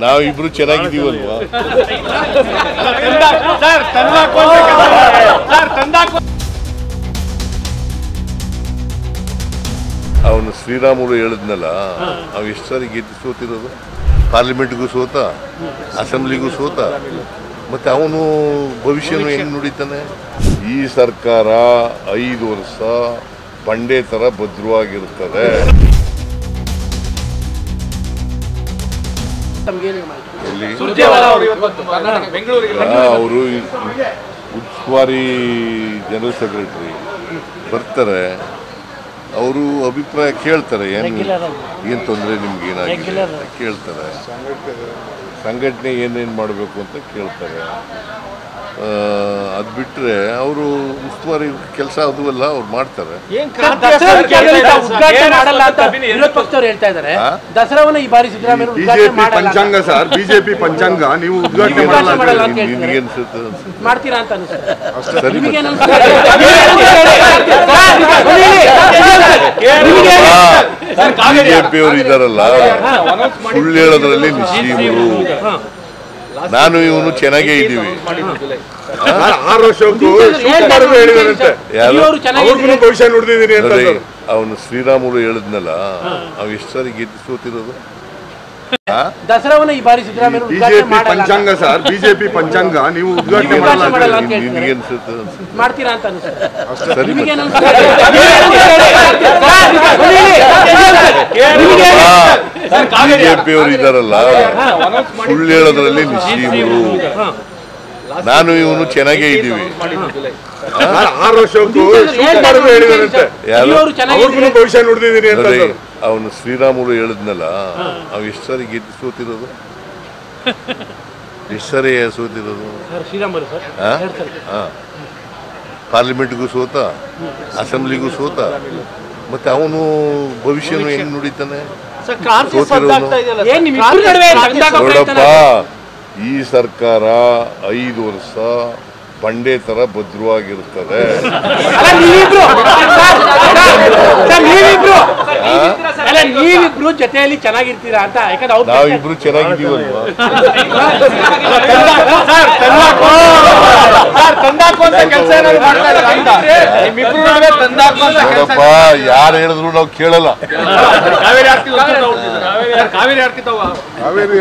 ನಾವಿಬ್ರು ಚೆನ್ನಾಗಿದ್ದೀವಲ್ವಾ? ಅವನು ಶ್ರೀರಾಮುಲು ಹೇಳಿದ್ನಲ್ಲ, ನಾವು ಎಷ್ಟು ಸಾರಿ ಗೆದ್ದು ಸೋತಿರೋದು, ಪಾರ್ಲಿಮೆಂಟ್ಗೂ ಸೋತ, ಅಸೆಂಬ್ಲಿಗೂ ಸೋತ, ಮತ್ತೆ ಅವನು ಭವಿಷ್ಯನು ಹೆಂಗ್ ನುಡಿತಾನೆ? ಈ ಸರ್ಕಾರ 5 ವರ್ಷ ಬಂಡೆ ತರ ಭದ್ರವಾಗಿರುತ್ತದೆ. ಅವರು ಉಸ್ತುವಾರಿ ಜನರಲ್ ಸೆಕ್ರೆಟರಿ ಬರ್ತಾರೆ, ಅವರು ಅಭಿಪ್ರಾಯ ಕೇಳ್ತಾರೆ, ಏನು ತೊಂದರೆ ನಿಮ್ಗೆ ಏನಾಗಿದೆ ಕೇಳ್ತಾರೆ, ಸಂಘಟನೆ ಏನೇನು ಮಾಡಬೇಕು ಅಂತ ಕೇಳ್ತಾರೆ. ಅದು ಬಿಟ್ಟರೆ ಅವರು ಉಸ್ತುವಾರಿ ಕೆಲಸ ಅದುವಲ್ಲ ಅವ್ರು ಮಾಡ್ತಾರೆ. ಪಂಚಾಂಗ ಸರ್, ಬಿಜೆಪಿ ಪಂಚಾಂಗ ನೀವು ಉದ್ಘಾಟನೆ ಮಾಡಲ್ಲ, ನಿಮ್ಗೆ ಅನ್ಸುತ್ತೆ ಮಾಡ್ತೀರಾ ಅಂತ ಅನಿಸುತ್ತೆ. ಬಿಜೆಪಿಯವರು ಇದಾರಲ್ಲ, ಸುಳ್ಳು ಹೇಳೋದ್ರಲ್ಲಿ ನಿಶ್ಚೀಮರು. ನಾನು ಇವನು ಚೆನ್ನಾಗೇ ಇದ್ದೀವಿ. 6 ವರ್ಷಕ್ಕೂ ಭವಿಷ್ಯ ನುಡಿದಿದ್ದೀನಿ ಅಂತ ಅವನು ಶ್ರೀರಾಮುಲು ಹೇಳಿದ್ನಲ್ಲ, ನಾವು ಎಷ್ಟು ಸಾರಿ ಗೆದ್ದು ಸೋತಿರೋದು. ದಸರಾವನ್ನ ಈ ಬಾರಿ ಸಿದ್ದರಾಮಯ್ಯ ಬಿಜೆಪಿ ಪಂಚಾಂಗ ಸರ್, ಬಿಜೆಪಿ ಪಂಚಾಂಗ ನೀವು ಉದ್ಘಾಟನೆ ಮಾಡಲ್ಲ, ನಿಮ್ಗೆ ಅನ್ಸುತ್ತೆ ಮಾಡ್ತೀರಾ ಅಂತ ಅನಿಸುತ್ತೆ. ಬಿಜೆಪಿಯವರು ಇದಾರಲ್ಲ, ಸುಳ್ಳು ಹೇಳೋದ್ರಲ್ಲಿ ನಿಶ್ಚೀಮರು. ನಾನು ಇವನು ಚೆನ್ನಾಗೇ ಇದ್ದೀವಿ. 6 ವರ್ಷಕ್ಕೂ ಭವಿಷ್ಯ ನುಡಿದಿದ್ದೀನಿ ಅಂತ ಅವನು ಶ್ರೀರಾಮುಲು ಹೇಳಿದ್ನಲ್ಲ, ನಾವು ಎಷ್ಟು ಸಾರಿ ಗೆದ್ದು ಸೋತಿರೋದು, ಎಷ್ಟು ಸಾರಿ ಸೋತಿರೋದು. ಪಾರ್ಲಿಮೆಂಟ್ಗೂ ಸೋತ, ಅಸೆಂಬ್ಲಿಗೂ ಸೋತ, ಮತ್ತೆ ಅವನು ಭವಿಷ್ಯನು ಹೆಂಗ್ ನುಡಿತಾನೆ? ನೋಡಪ್ಪ, ಈ ಸರ್ಕಾರ 5 ವರ್ಷ ಬಂಡೆ ತರ ಭದ್ರವಾಗಿರುತ್ತದೆ. ನೀವಿಬ್ರು ಜೊತೆಯಲ್ಲಿ ಚೆನ್ನಾಗಿರ್ತೀರಾ ಅಂತ. ನಾವಿಬ್ರು ಚೆನ್ನಾಗಿದ್ದೀವಲ್ವಾ? ನೋಡಪ್ಪ, ಯಾರು ಹೇಳಿದ್ರು ನಾವು ಕೇಳಲ್ಲ. ಕಾವೇರಿ